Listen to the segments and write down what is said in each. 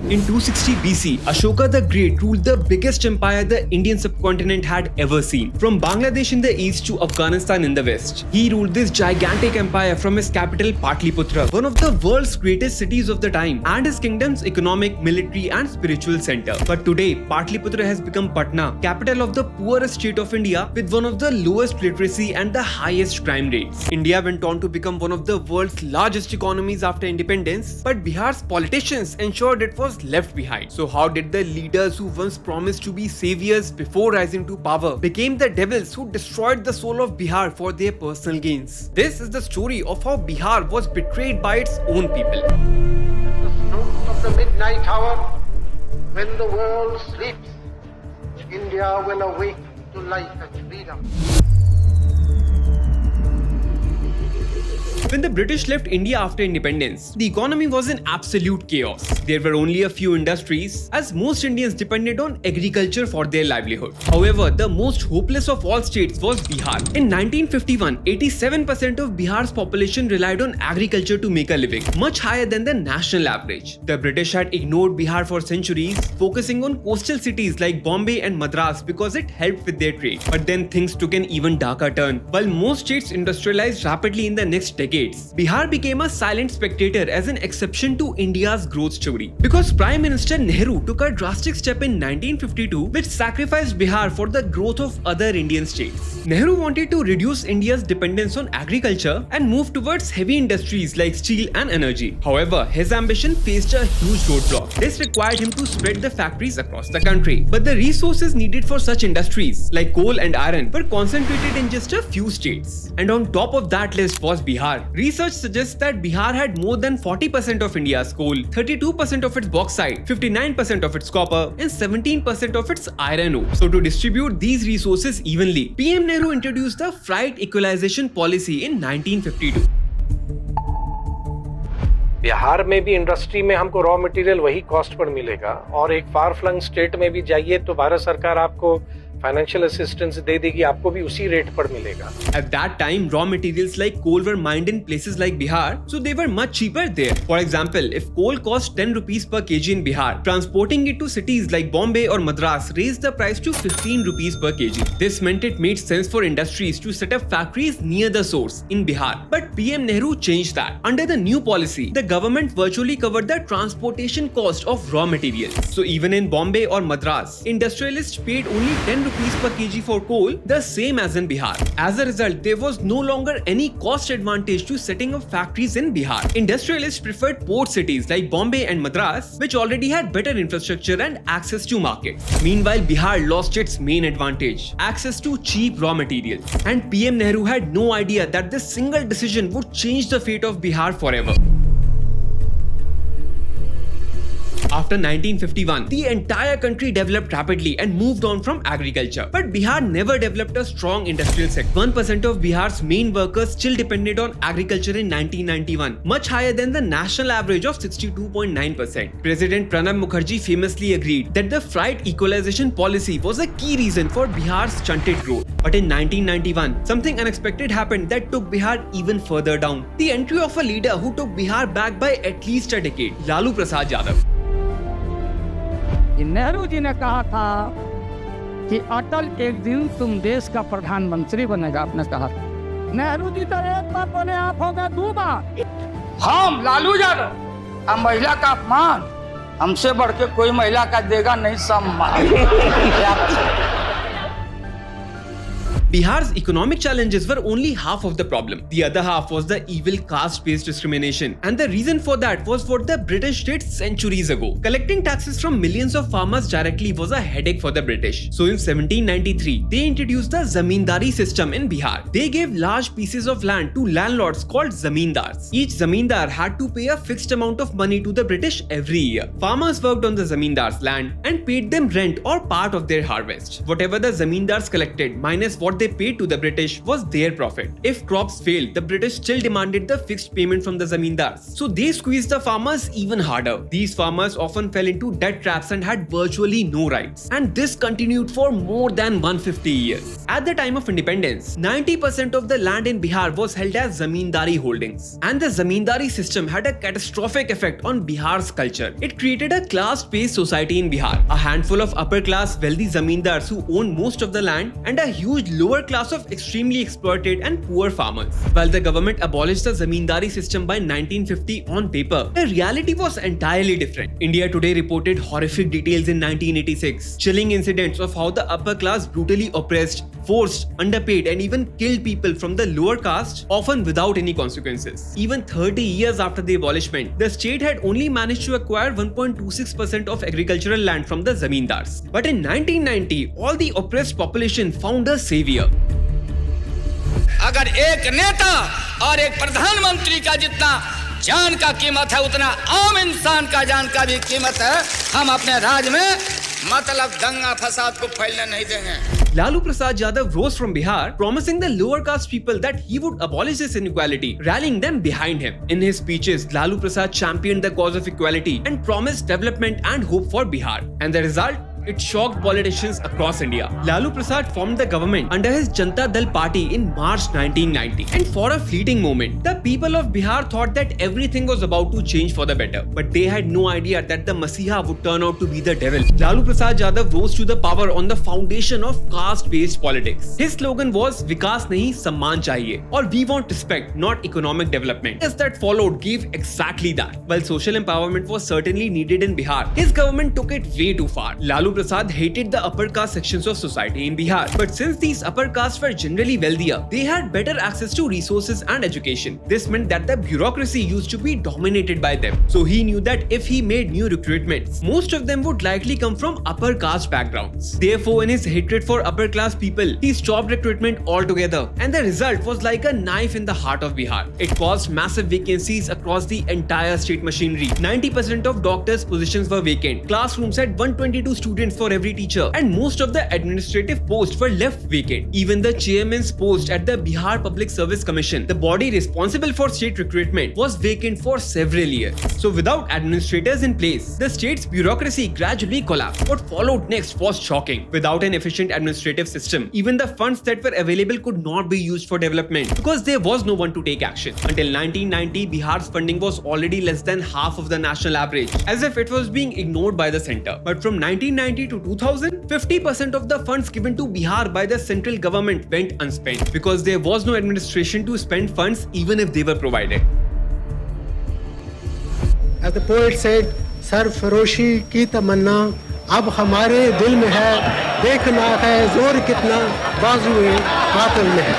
In 260 BC, Ashoka the Great ruled the biggest empire the Indian subcontinent had ever seen. From Bangladesh in the east to Afghanistan in the west, he ruled this gigantic empire from his capital Patliputra, one of the world's greatest cities of the time, and his kingdom's economic, military and spiritual center. But today, Patliputra has become Patna, capital of the poorest state of India with one of the lowest literacy and the highest crime rates. India went on to become one of the world's largest economies after independence, but Bihar's politicians ensured it was left behind. So how did the leaders who once promised to be saviors before rising to power became the devils who destroyed the soul of Bihar for their personal gains? This is the story of how Bihar was betrayed by its own people. At the stroke of the midnight hour, when the world sleeps, India will awake to life and freedom. When the British left India after independence, the economy was in absolute chaos. There were only a few industries, as most Indians depended on agriculture for their livelihood. However, the most hopeless of all states was Bihar. In 1951, 87% of Bihar's population relied on agriculture to make a living, much higher than the national average. The British had ignored Bihar for centuries, focusing on coastal cities like Bombay and Madras because it helped with their trade. But then things took an even darker turn. While most states industrialized rapidly in the next decade, Bihar became a silent spectator as an exception to India's growth story. Because Prime Minister Nehru took a drastic step in 1952 which sacrificed Bihar for the growth of other Indian states. Nehru wanted to reduce India's dependence on agriculture and move towards heavy industries like steel and energy. However, his ambition faced a huge roadblock. This required him to spread the factories across the country. But the resources needed for such industries like coal and iron were concentrated in just a few states. And on top of that list was Bihar. Research suggests that Bihar had more than 40% of India's coal, 32% of its bauxite, 59% of its copper, and 17% of its iron ore. So to distribute these resources evenly, PM Nehru introduced the Freight Equalization Policy in 1952. Bihar में भी industry में हमको raw material वही cost per मिलेगा और एक फार flung state में भी जाइए तो भारत सरकार आपको फाइनेंशियल असिस्टेंस दे देगी, आपको भी उसी रेट पर मिलेगा. At that time, raw materials like coal were mined in places like Bihar, so they were much cheaper there. For example, if coal cost 10 rupees per kg in Bihar, transporting it to cities like Bombay or Madras raised the price to 15 rupees per kg. This meant it made sense for industries to set up factories near the source in Bihar. But PM Nehru changed that. Under the new policy, the government virtually covered the transportation cost of raw materials. So even in Bombay or Madras, industrialists paid only 10 rupees per kg for coal, the same as in Bihar. As a result, there was no longer any cost advantage to setting up factories in Bihar. Industrialists preferred port cities like Bombay and Madras, which already had better infrastructure and access to markets. Meanwhile, Bihar lost its main advantage, access to cheap raw materials. And PM Nehru had no idea that this single decision would change the fate of Bihar forever. After 1951, the entire country developed rapidly and moved on from agriculture. But Bihar never developed a strong industrial sector. 1% of Bihar's main workers still depended on agriculture in 1991, much higher than the national average of 62.9%. President Pranab Mukherjee famously agreed that the Freight Equalization Policy was a key reason for Bihar's stunted growth. But in 1991, something unexpected happened that took Bihar even further down. The entry of a leader who took Bihar back by at least a decade, Lalu Prasad Yadav. Nehru ji ने कहा था कि अटल एक दिन तुम देश का प्रधानमंत्री बनेगा. आपने कहा नेहरू जी तो एक बार बोले, आप हो गए दो बार. हम लालू यादव, हम महिला का अपमान हमसे बढ़ के कोई महिला का देगा नहीं सम्मान. Bihar's economic challenges were only half of the problem. The other half was the evil caste-based discrimination. And the reason for that was what the British did centuries ago. Collecting taxes from millions of farmers directly was a headache for the British. So in 1793, they introduced the Zamindari system in Bihar. They gave large pieces of land to landlords called Zamindars. Each Zamindar had to pay a fixed amount of money to the British every year. Farmers worked on the Zamindars' land and paid them rent or part of their harvest. Whatever the Zamindars collected minus what what they paid to the British was their profit. If crops failed, the British still demanded the fixed payment from the zamindars. So they squeezed the farmers even harder. These farmers often fell into debt traps and had virtually no rights. And this continued for more than 150 years. At the time of independence, 90% of the land in Bihar was held as zamindari holdings. And the zamindari system had a catastrophic effect on Bihar's culture. It created a class-based society in Bihar. A handful of upper-class wealthy zamindars who owned most of the land and a huge lower class of extremely exploited and poor farmers. While the government abolished the zamindari system by 1950 on paper, the reality was entirely different. India Today reported horrific details in 1986, chilling incidents of how the upper class brutally oppressed, forced, underpaid and even killed people from the lower caste, often without any consequences. Even 30 years after the abolishment, the state had only managed to acquire 1.26% of agricultural land from the zamindars. But in 1990, all the oppressed population found a savior. अगर एक नेता और एक प्रधानमंत्री का जितना जान का कीमत है उतना आम इंसान का जान का भी कीमत है, हम अपने राज्य में मतलब दंगा फसाद को फैलने नहीं देंगे. Lalu Prasad Yadav rose from Bihar, promising the lower caste people that he would abolish this inequality, rallying them behind him. In his speeches, Lalu Prasad championed the cause of equality and promised development and hope for Bihar. And the result? It shocked politicians across India. Lalu Prasad formed the government under his Janata Dal party in March 1990. And for a fleeting moment, the people of Bihar thought that everything was about to change for the better. But they had no idea that the Masiha would turn out to be the devil. Lalu Prasad Yadav rose to the power on the foundation of caste-based politics. His slogan was Vikas nahi Samman chahiye, or we want respect, not economic development. As that followed gave exactly that. While social empowerment was certainly needed in Bihar, his government took it way too far. Lalu Prasad hated the upper caste sections of society in Bihar. But since these upper castes were generally wealthier, they had better access to resources and education. This meant that the bureaucracy used to be dominated by them. So he knew that if he made new recruitments, most of them would likely come from upper caste backgrounds. Therefore, in his hatred for upper class people, he stopped recruitment altogether. And the result was like a knife in the heart of Bihar. It caused massive vacancies across the entire state machinery. 90% of doctors' positions were vacant. Classrooms had 122 students for every teacher, and most of the administrative posts were left vacant. Even the chairman's post at the Bihar Public Service Commission, the body responsible for state recruitment, was vacant for several years. So without administrators in place, the state's bureaucracy gradually collapsed. What followed next was shocking. Without an efficient administrative system, even the funds that were available could not be used for development because there was no one to take action. Until 1990, Bihar's funding was already less than half of the national average, as if it was being ignored by the center. But from 1990 to 2000, 50% of the funds given to Bihar by the central government went unspent because there was no administration to spend funds even if they were provided. As the poet said, सरफरोशी की तमन्ना अब हमारे दिल में है, देखना है जोर कितना बाजुए कातिल में है.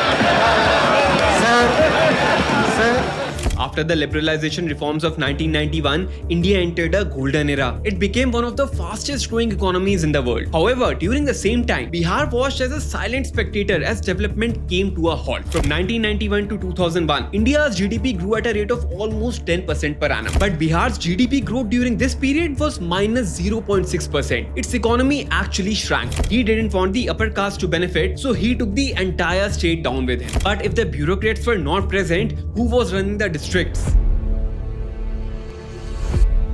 Sir After the liberalization reforms of 1991, India entered a golden era. It became one of the fastest growing economies in the world. However, during the same time, Bihar watched as a silent spectator as development came to a halt. From 1991 to 2001, India's GDP grew at a rate of almost 10% per annum. But Bihar's GDP growth during this period was minus 0.6%. Its economy actually shrank. He didn't want the upper caste to benefit, so he took the entire state down with him. But if the bureaucrats were not present, who was running the districts?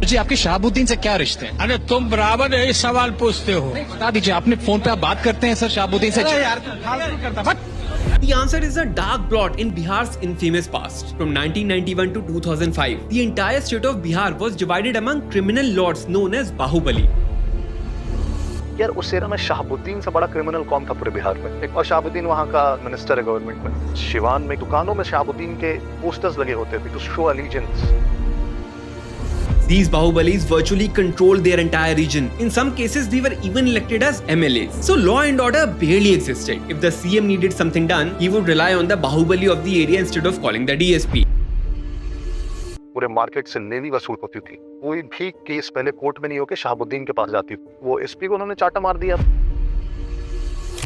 जी आपके शहाबुद्दीन से क्या रिश्ते हैं? अरे तुम बराबर यही सवाल पूछते हो. बता दीजिए, आपने फोन पे आप बात करते हैं सर शहाबुद्दीन से? The answer is a dark blot in Bihar's infamous past. From 1991 to 2005, the entire state of Bihar was divided among criminal lords known as Bahubali. यार उस एरा में शहाबुद्दीन से बड़ा क्रिमिनल कौन था पूरे बिहार में? और शहाबुद्दीन वहाँ का मिनिस्टर है गवर्नमेंट में. शिवान में दुकानों में शहाबुद्दीन के पोस्टर्स लगे होते थे to show allegiance. These Bahubalis virtually controlled their entire region. In some cases, they were even elected as MLAs. So law and order barely existed. If the CM needed something done, he would rely on the Bahubali of the area instead of calling the DSP. पूरे market से levy वसूल होती थी. कोई भी case पहले court में नहीं होके शहाबुद्दीन के पास जाती थी. वो एसपी को उन्होंने चाटा मार दिया.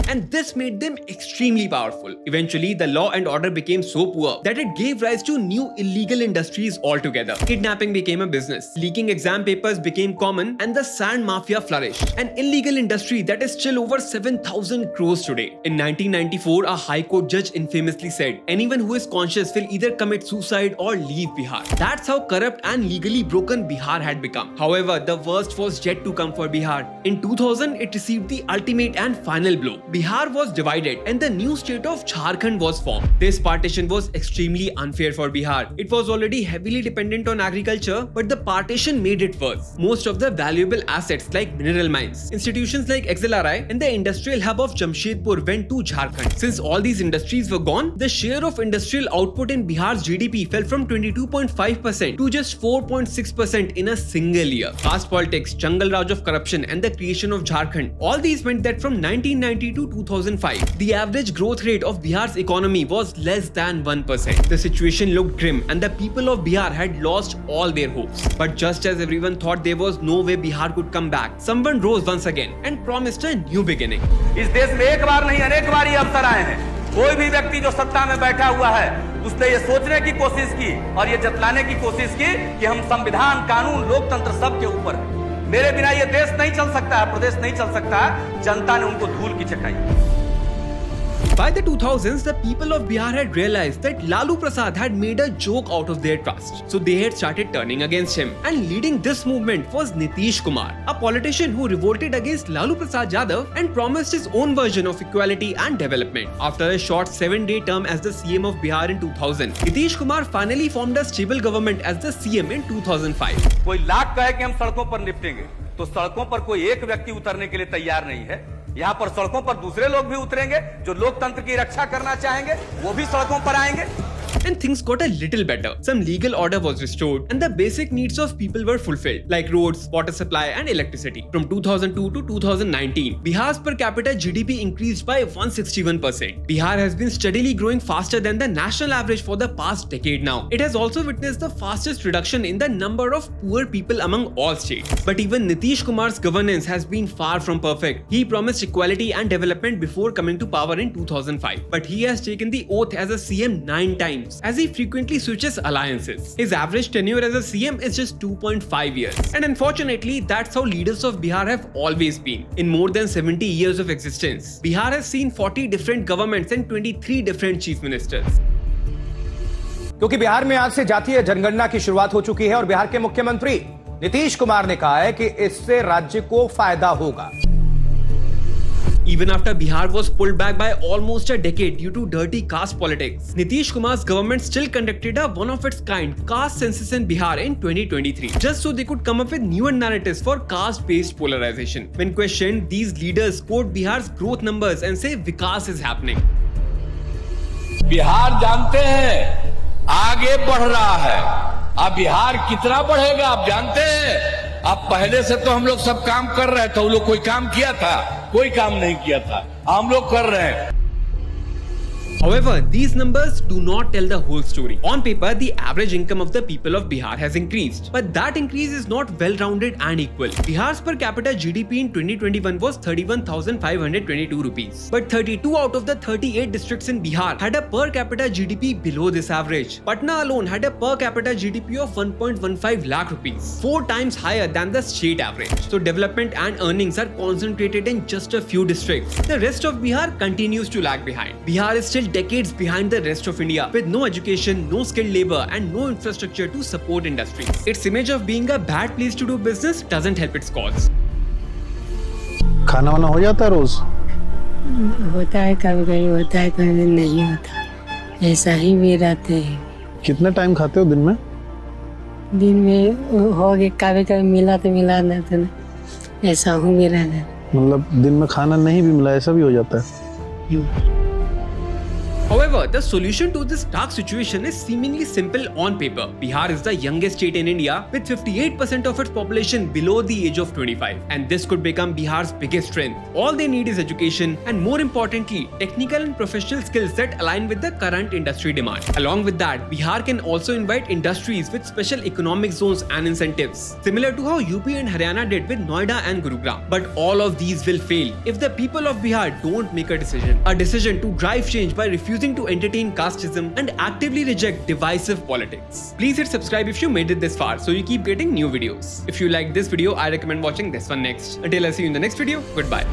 and this made them extremely powerful. Eventually, the law and order became so poor that it gave rise to new illegal industries altogether. Kidnapping became a business, leaking exam papers became common, and the sand mafia flourished, an illegal industry that is still over 7,000 crores today. In 1994, a High Court judge infamously said, anyone who is conscious will either commit suicide or leave Bihar. That's how corrupt and legally broken Bihar had become. However, the worst was yet to come for Bihar. In 2000, it received the ultimate and final blow. Bihar was divided and the new state of Jharkhand was formed. This partition was extremely unfair for Bihar. It was already heavily dependent on agriculture, but the partition made it worse. Most of the valuable assets like mineral mines, institutions like XLRI, and the industrial hub of Jamshedpur went to Jharkhand. Since all these industries were gone, the share of industrial output in Bihar's GDP fell from 22.5% to just 4.6% in a single year. Caste politics, jungle raj of corruption, and the creation of Jharkhand, all these meant that from 1990 to 2005, the average growth rate of Bihar's economy was less than 1%. The situation looked grim and the people of Bihar had lost all their hopes. But just as everyone thought there was no way Bihar could come back, someone rose once again and promised a new beginning. इस देश में एक बार नहीं अनेक बार ये अवसर आए हैं। कोई भी व्यक्ति जो सत्ता में बैठा हुआ है उसने ये सोचने की कोशिश की और ये जतलाने की कोशिश की कि हम संविधान, कानून, लोकतंत्र सबके ऊपर हैं। मेरे बिना ये देश नहीं चल सकता है, प्रदेश नहीं चल सकता है। जनता ने उनको धूल की चखाई। By the 2000s, the people of Bihar had realized that Lalu Prasad had made a joke out of their trust. So they had started turning against him. And leading this movement was Nitish Kumar, a politician who revolted against Lalu Prasad Yadav and promised his own version of equality and development. After a short 7-day term as the CM of Bihar in 2000, Nitish Kumar finally formed a stable government as the CM in 2005. कोई लाख कहे कि हम सड़कों पर निपटेंगे, तो सड़कों पर कोई एक व्यक्ति उतरने के लिए तैयार नहीं है। यहाँ पर सड़कों पर दूसरे लोग भी उतरेंगे जो लोकतंत्र की रक्षा करना चाहेंगे, वो भी सड़कों पर आएंगे। And things got a little better. Some legal order was restored and the basic needs of people were fulfilled, like roads, water supply and electricity. From 2002 to 2019, Bihar's per capita GDP increased by 161%. Bihar has been steadily growing faster than the national average for the past decade now. It has also witnessed the fastest reduction in the number of poor people among all states. But even Nitish Kumar's governance has been far from perfect. He promised equality and development before coming to power in 2005. But he has taken the oath as a CM 9 times, as he frequently switches alliances. His average tenure as a CM is just 2.5 years. And unfortunately, that's how leaders of Bihar have always been. In more than 70 years of existence, Bihar has seen 40 different governments and 23 different chief ministers. क्योंकि बिहार में आज से जातीय जनगणना की शुरुआत हो चुकी है और बिहार के मुख्यमंत्री नीतीश कुमार ने कहा है कि इससे राज्य को फायदा होगा। Even after Bihar was pulled back by almost a decade due to dirty caste politics, Nitish Kumar's government still conducted a one-of-its-kind caste census in Bihar in 2023, just so they could come up with newer narratives for caste-based polarization. When questioned, these leaders quote Bihar's growth numbers and say Vikas is happening. Bihar जानते हैं आगे बढ़ रहा है। अब बिहार कितना बढ़ेगा आप जानते हैं? अब पहले से तो हम लोग सब काम कर रहे थे, वो लोग कोई काम किया था? कोई काम नहीं किया था, हम लोग कर रहे हैं। However, these numbers do not tell the whole story. On paper, the average income of the people of Bihar has increased, but that increase is not well-rounded and equal. Bihar's per capita GDP in 2021 was 31,522 rupees, but 32 out of the 38 districts in Bihar had a per capita GDP below this average. Patna alone had a per capita GDP of 1.15 lakh rupees, 4 times higher than the state average. So development and earnings are concentrated in just a few districts. The rest of Bihar continues to lag behind. Bihar is still decades behind the rest of India, with no education, no skilled labor and no infrastructure to support industries. Its image of being a bad place to do business doesn't help its cause. खाना वाना हो जाता है रोज? होता है, कभी कभी होता है, कभी नहीं होता, ऐसा ही भी रहते हैं। कितना टाइम खाते हो दिन में? दिन में हो गया, कभी कभी मिला तो मिला, नहीं तो नहीं, ऐसा हूँ भी रहता है। मतलब दिन में खाना नहीं भी मिला, ऐसा भी हो जाता है? However, the solution to this dark situation is seemingly simple on paper. Bihar is the youngest state in India with 58% of its population below the age of 25, and this could become Bihar's biggest strength. All they need is education and, more importantly, technical and professional skills that align with the current industry demand. Along with that, Bihar can also invite industries with special economic zones and incentives, similar to how UP and Haryana did with Noida and Gurugram. But all of these will fail if the people of Bihar don't make a decision to drive change by refusing to entertain casteism and actively reject divisive politics. Please hit subscribe if you made it this far so you keep getting new videos. If you like this video, I recommend watching this one next. Until I see you in the next video, goodbye.